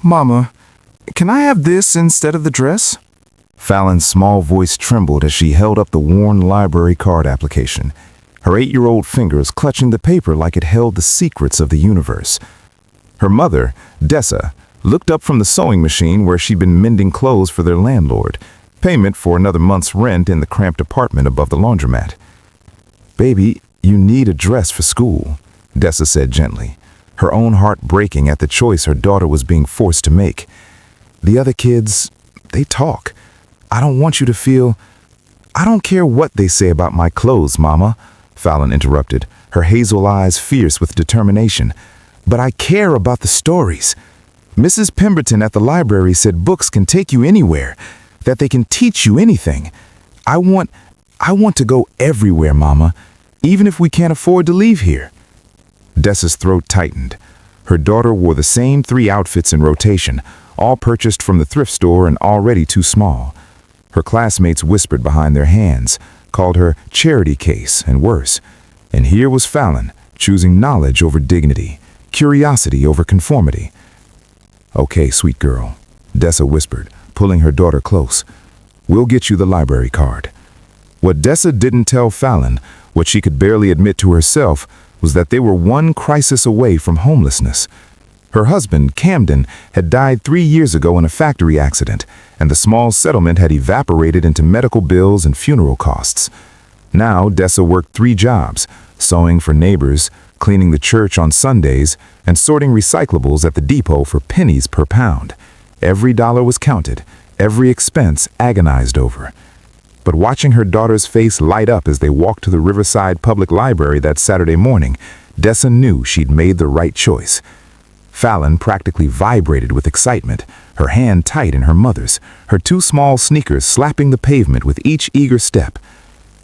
Mama, can I have this instead of the dress? Fallon's small voice trembled as she held up the worn library card application, her 8-year-old fingers clutching the paper like it held the secrets of the universe. Her mother, Dessa, looked up from the sewing machine where she'd been mending clothes for their landlord, payment for another month's rent in the cramped apartment above the laundromat. "Baby, you need a dress for school," Dessa said gently, her own heart breaking at the choice her daughter was being forced to make. "The other kids, they talk. I don't want you to feel—" "I don't care what they say about my clothes, Mama," Fallon interrupted, her hazel eyes fierce with determination. "But I care about the stories. Mrs. Pemberton at the library said books can take you anywhere, that they can teach you anything. I want to go everywhere, Mama, even if we can't afford to leave here." Dessa's throat tightened. Her daughter wore the same 3 outfits in rotation, all purchased from the thrift store and already too small. Her classmates whispered behind their hands, called her charity case and worse. And here was Fallon, choosing knowledge over dignity, curiosity over conformity. "Okay, sweet girl," Dessa whispered, pulling her daughter close. "We'll get you the library card." What Dessa didn't tell Fallon, what she could barely admit to herself, was that they were one crisis away from homelessness. Her husband, Camden, had died 3 years ago in a factory accident, and the small settlement had evaporated into medical bills and funeral costs. Now, Dessa worked 3 jobs, sewing for neighbors, cleaning the church on Sundays, and sorting recyclables at the depot for pennies per pound. Every dollar was counted, every expense agonized over. But watching her daughter's face light up as they walked to the Riverside Public Library that Saturday morning, Dessa knew she'd made the right choice. Fallon practically vibrated with excitement, her hand tight in her mother's, her 2 small sneakers slapping the pavement with each eager step.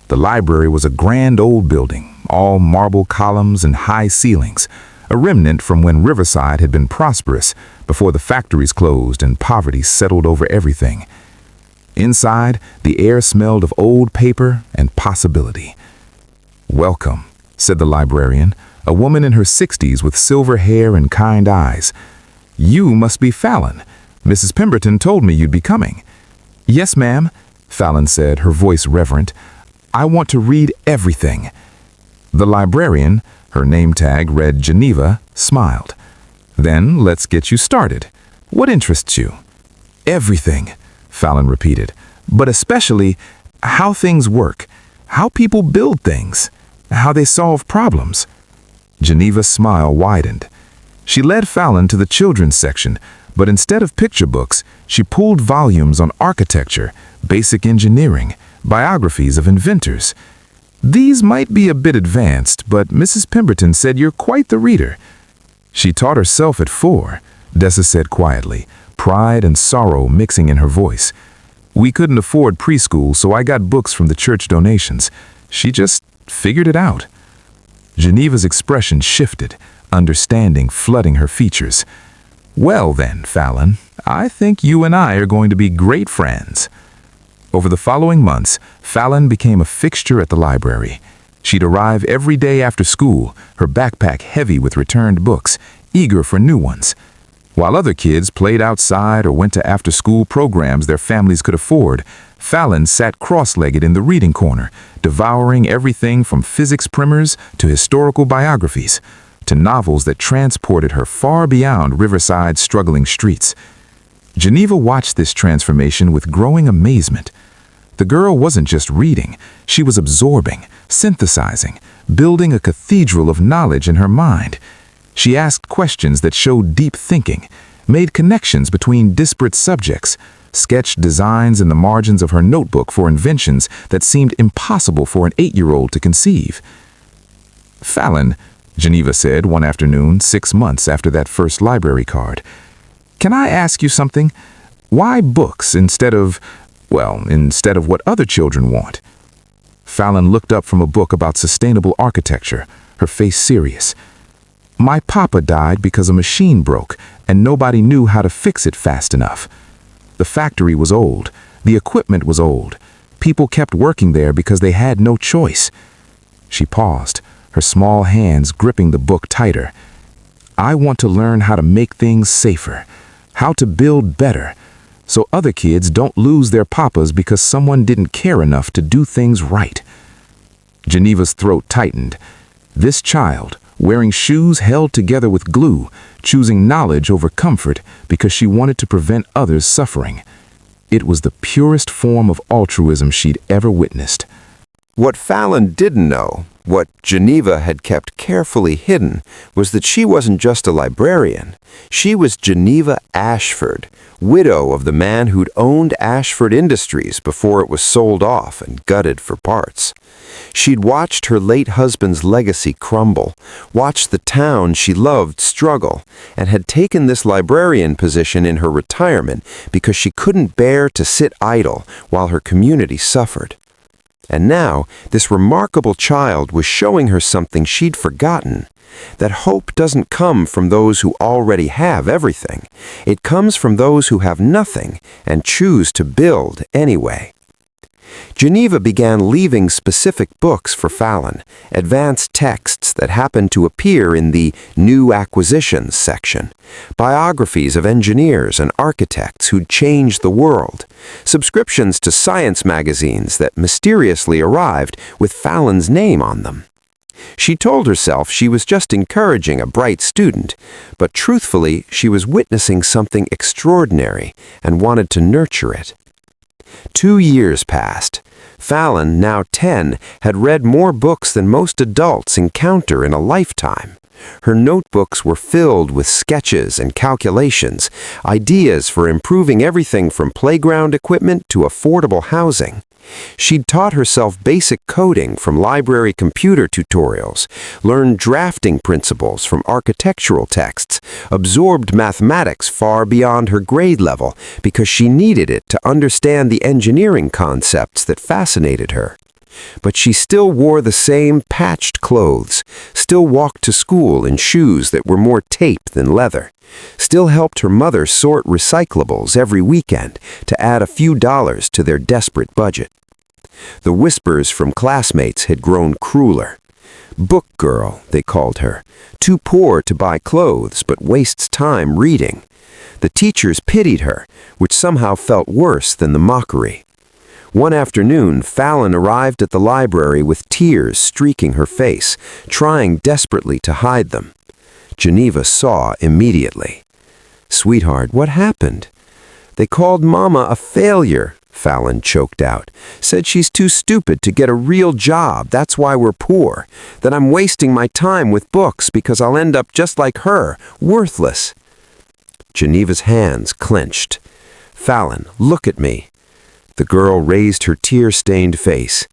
The library was a grand old building, all marble columns and high ceilings, a remnant from when Riverside had been prosperous before the factories closed and poverty settled over everything. Inside, the air smelled of old paper and possibility. "Welcome," said the librarian, a woman in her 60s with silver hair and kind eyes. "You must be Fallon. Mrs. Pemberton told me you'd be coming." "Yes, ma'am," Fallon said, her voice reverent. "I want to read everything." The librarian, her name tag read Geneva, smiled. "Then let's get you started. What interests you?" "Everything," Fallon repeated, "but especially how things work, how people build things, how they solve problems." Geneva's smile widened. She led Fallon to the children's section, but instead of picture books, she pulled volumes on architecture, basic engineering, biographies of inventors. "These might be a bit advanced, but Mrs. Pemberton said you're quite the reader." "She taught herself at 4, Dessa said quietly, pride and sorrow mixing in her voice. "We couldn't afford preschool, so I got books from the church donations. She just figured it out." Geneva's expression shifted, understanding flooding her features. "Well then, Fallon, I think you and I are going to be great friends." Over the following months, Fallon became a fixture at the library. She'd arrive every day after school, her backpack heavy with returned books, eager for new ones. While other kids played outside or went to after-school programs their families could afford, Fallon sat cross-legged in the reading corner, devouring everything from physics primers to historical biographies, to novels that transported her far beyond Riverside's struggling streets. Geneva watched this transformation with growing amazement. The girl wasn't just reading, she was absorbing, synthesizing, building a cathedral of knowledge in her mind. She asked questions that showed deep thinking, made connections between disparate subjects, sketched designs in the margins of her notebook for inventions that seemed impossible for an 8-year-old to conceive. "Fallon," Geneva said one afternoon 6 months after that first library card, "can I ask you something? Why books instead of what other children want?" Fallon looked up from a book about sustainable architecture, her face serious. "My papa died because a machine broke, and nobody knew how to fix it fast enough. The factory was old, the equipment was old. People kept working there because they had no choice." She paused, her small hands gripping the book tighter. "I want to learn how to make things safer. how to build better, so other kids don't lose their papas because someone didn't care enough to do things right. Geneva's throat tightened. This child, wearing shoes held together with glue, choosing knowledge over comfort because she wanted to prevent others suffering. It was the purest form of altruism she'd ever witnessed. What Fallon didn't know, what Geneva had kept carefully hidden, was that she wasn't just a librarian. She was Geneva Ashford, widow of the man who'd owned Ashford Industries before it was sold off and gutted for parts. She'd watched her late husband's legacy crumble, watched the town she loved struggle, and had taken this librarian position in her retirement because she couldn't bear to sit idle while her community suffered. And now, this remarkable child was showing her something she'd forgotten, that hope doesn't come from those who already have everything. It comes from those who have nothing and choose to build anyway. Geneva began leaving specific books for Fallon, advanced texts that happened to appear in the New Acquisitions section, biographies of engineers and architects who'd changed the world, subscriptions to science magazines that mysteriously arrived with Fallon's name on them. She told herself she was just encouraging a bright student, but truthfully, she was witnessing something extraordinary and wanted to nurture it. 2 years passed. Fallon, now 10, had read more books than most adults encounter in a lifetime. Her notebooks were filled with sketches and calculations, ideas for improving everything from playground equipment to affordable housing. She'd taught herself basic coding from library computer tutorials, learned drafting principles from architectural texts, absorbed mathematics far beyond her grade level because she needed it to understand the engineering concepts that fascinated her. But she still wore the same patched clothes, still walked to school in shoes that were more tape than leather, still helped her mother sort recyclables every weekend to add a few dollars to their desperate budget. The whispers from classmates had grown crueler. Book girl, they called her, too poor to buy clothes but wastes time reading. The teachers pitied her, which somehow felt worse than the mockery. One afternoon, Fallon arrived at the library with tears streaking her face, trying desperately to hide them. Geneva saw immediately. "Sweetheart, what happened?" "They called Mama a failure," Fallon choked out. "Said she's too stupid to get a real job, that's why we're poor. That I'm wasting my time with books because I'll end up just like her, worthless." Geneva's hands clenched. "Fallon, look at me." The girl raised her tear-stained face.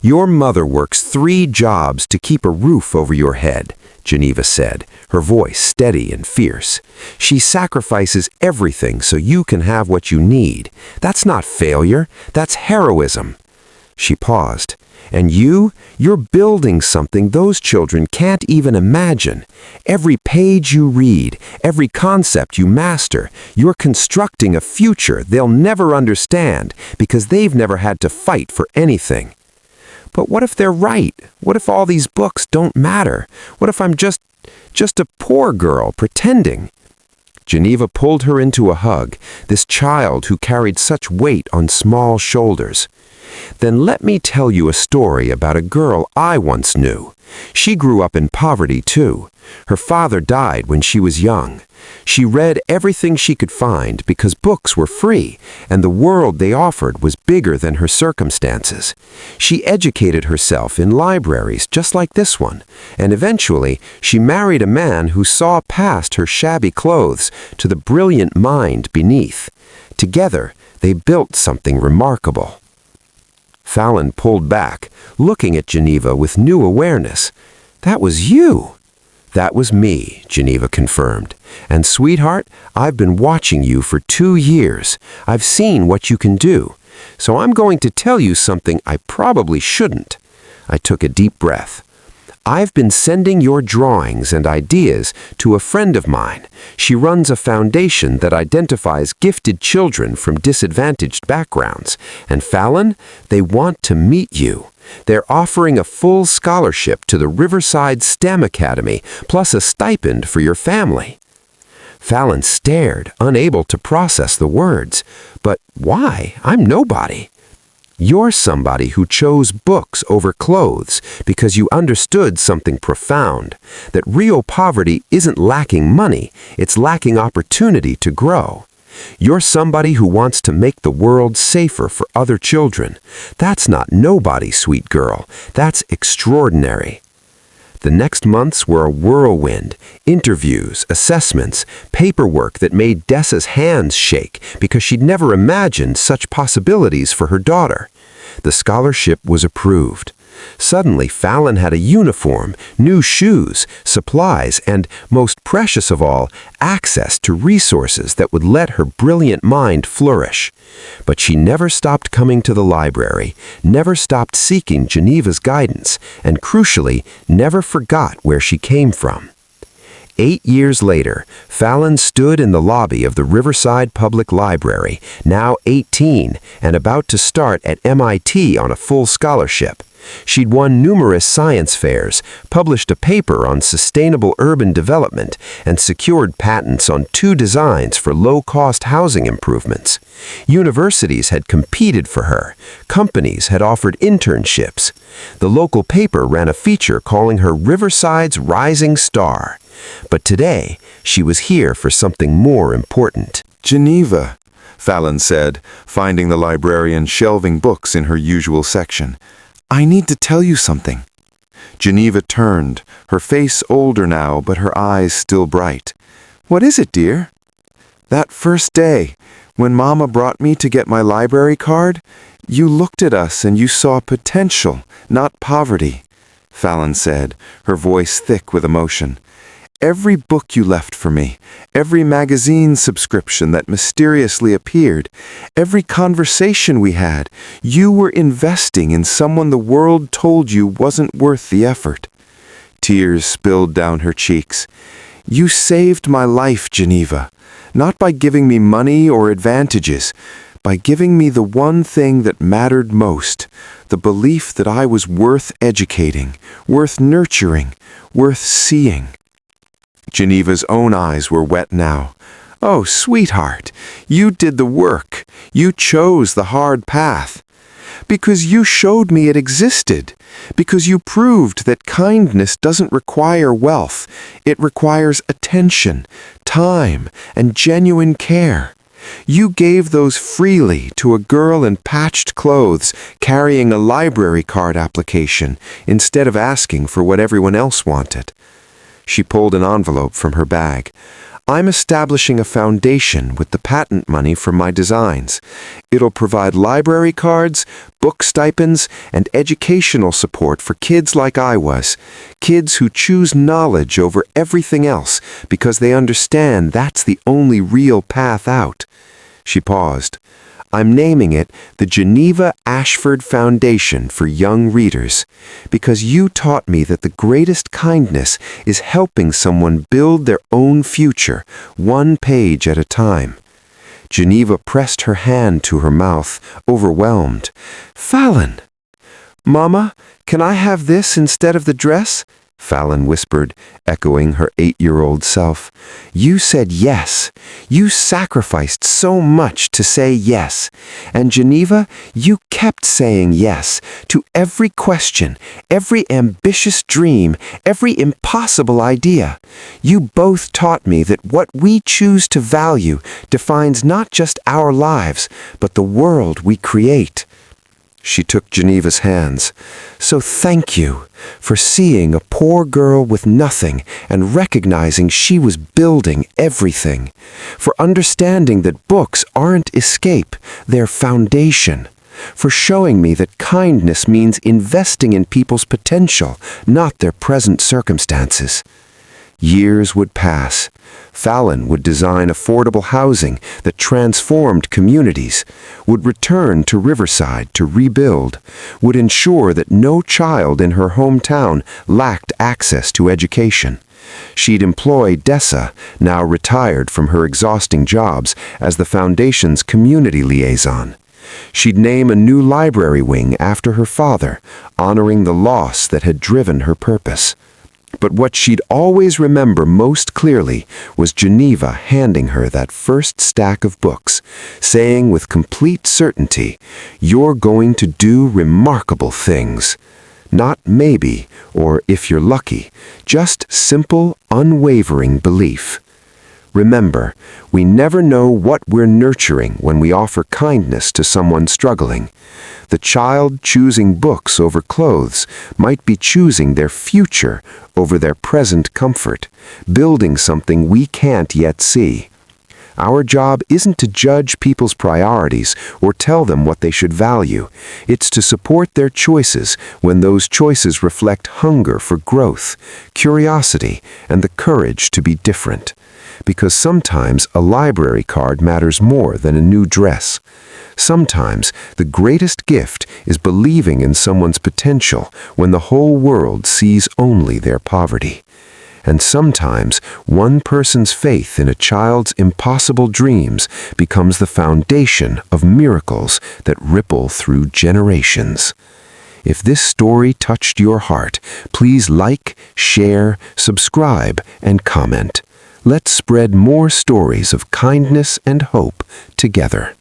"Your mother works 3 jobs to keep a roof over your head," Geneva said, her voice steady and fierce. "She sacrifices everything so you can have what you need. That's not failure, that's heroism." She paused. "And you're building something those children can't even imagine. Every page you read, every concept you master, you're constructing a future they'll never understand because they've never had to fight for anything." "But what if they're right? What if all these books don't matter? What if I'm just a poor girl pretending?" Geneva pulled her into a hug, this child who carried such weight on small shoulders. "Then let me tell you a story about a girl I once knew. She grew up in poverty too. Her father died when she was young. She read everything she could find because books were free, and the world they offered was bigger than her circumstances. She educated herself in libraries just like this one, and eventually she married a man who saw past her shabby clothes to the brilliant mind beneath. Together, they built something remarkable." Fallon pulled back, looking at Geneva with new awareness. "That was you." "That was me," Geneva confirmed. "And sweetheart, I've been watching you for 2 years. I've seen what you can do. So I'm going to tell you something I probably shouldn't." I took a deep breath. "I've been sending your drawings and ideas to a friend of mine. She runs a foundation that identifies gifted children from disadvantaged backgrounds. And Fallon, they want to meet you. They're offering a full scholarship to the Riverside STEM Academy, plus a stipend for your family." Fallon stared, unable to process the words. But why? I'm nobody. You're somebody who chose books over clothes because you understood something profound, that real poverty isn't lacking money, it's lacking opportunity to grow. You're somebody who wants to make the world safer for other children. That's not nobody, sweet girl. That's extraordinary. The next months were a whirlwind. Interviews, assessments, paperwork that made Dessa's hands shake because she'd never imagined such possibilities for her daughter. The scholarship was approved. Suddenly, Fallon had a uniform, new shoes, supplies, and, most precious of all, access to resources that would let her brilliant mind flourish. But she never stopped coming to the library, never stopped seeking Geneva's guidance, and crucially, never forgot where she came from. 8 years later, Fallon stood in the lobby of the Riverside Public Library, now 18 and about to start at MIT on a full scholarship. She'd won numerous science fairs, published a paper on sustainable urban development, and secured patents on 2 designs for low-cost housing improvements. Universities had competed for her. Companies had offered internships. The local paper ran a feature calling her Riverside's Rising Star. But today, she was here for something more important. Geneva, Fallon said, finding the librarian shelving books in her usual section. I need to tell you something. Geneva turned, her face older now, but her eyes still bright. What is it, dear? That first day, when Mama brought me to get my library card, you looked at us and you saw potential, not poverty, Fallon said, her voice thick with emotion. Every book you left for me, every magazine subscription that mysteriously appeared, every conversation we had, you were investing in someone the world told you wasn't worth the effort. Tears spilled down her cheeks. You saved my life, Geneva, not by giving me money or advantages, by giving me the one thing that mattered most, the belief that I was worth educating, worth nurturing, worth seeing. Geneva's own eyes were wet now. Oh, sweetheart, you did the work. You chose the hard path. Because you showed me it existed. Because you proved that kindness doesn't require wealth. It requires attention, time, and genuine care. You gave those freely to a girl in patched clothes carrying a library card application instead of asking for what everyone else wanted. She pulled an envelope from her bag. I'm establishing a foundation with the patent money from my designs. It'll provide library cards, book stipends, and educational support for kids like I was. Kids who choose knowledge over everything else because they understand that's the only real path out. She paused. I'm naming it the Geneva Ashford Foundation for Young Readers, because you taught me that the greatest kindness is helping someone build their own future, one page at a time. Geneva pressed her hand to her mouth, overwhelmed. Fallon! Mama, can I have this instead of the dress? Fallon whispered, echoing her 8-year-old self. You said yes. You sacrificed so much to say yes. And Geneva, you kept saying yes to every question, every ambitious dream, every impossible idea. You both taught me that what we choose to value defines not just our lives, but the world we create. She took Geneva's hands. So thank you for seeing a poor girl with nothing and recognizing she was building everything. For understanding that books aren't escape, they're foundation. For showing me that kindness means investing in people's potential, not their present circumstances. Years would pass. Fallon would design affordable housing that transformed communities, would return to Riverside to rebuild, would ensure that no child in her hometown lacked access to education. She'd employ Dessa, now retired from her exhausting jobs, as the foundation's community liaison. She'd name a new library wing after her father, honoring the loss that had driven her purpose. But what she'd always remember most clearly was Geneva handing her that first stack of books, saying with complete certainty, "You're going to do remarkable things." Not maybe, or if you're lucky, just simple, unwavering belief. Remember, we never know what we're nurturing when we offer kindness to someone struggling. The child choosing books over clothes might be choosing their future over their present comfort, building something we can't yet see. Our job isn't to judge people's priorities or tell them what they should value. It's to support their choices when those choices reflect hunger for growth, curiosity, and the courage to be different. Because sometimes a library card matters more than a new dress. Sometimes the greatest gift is believing in someone's potential when the whole world sees only their poverty. And sometimes one person's faith in a child's impossible dreams becomes the foundation of miracles that ripple through generations. If this story touched your heart, please like, share, subscribe, and comment. Let's spread more stories of kindness and hope together.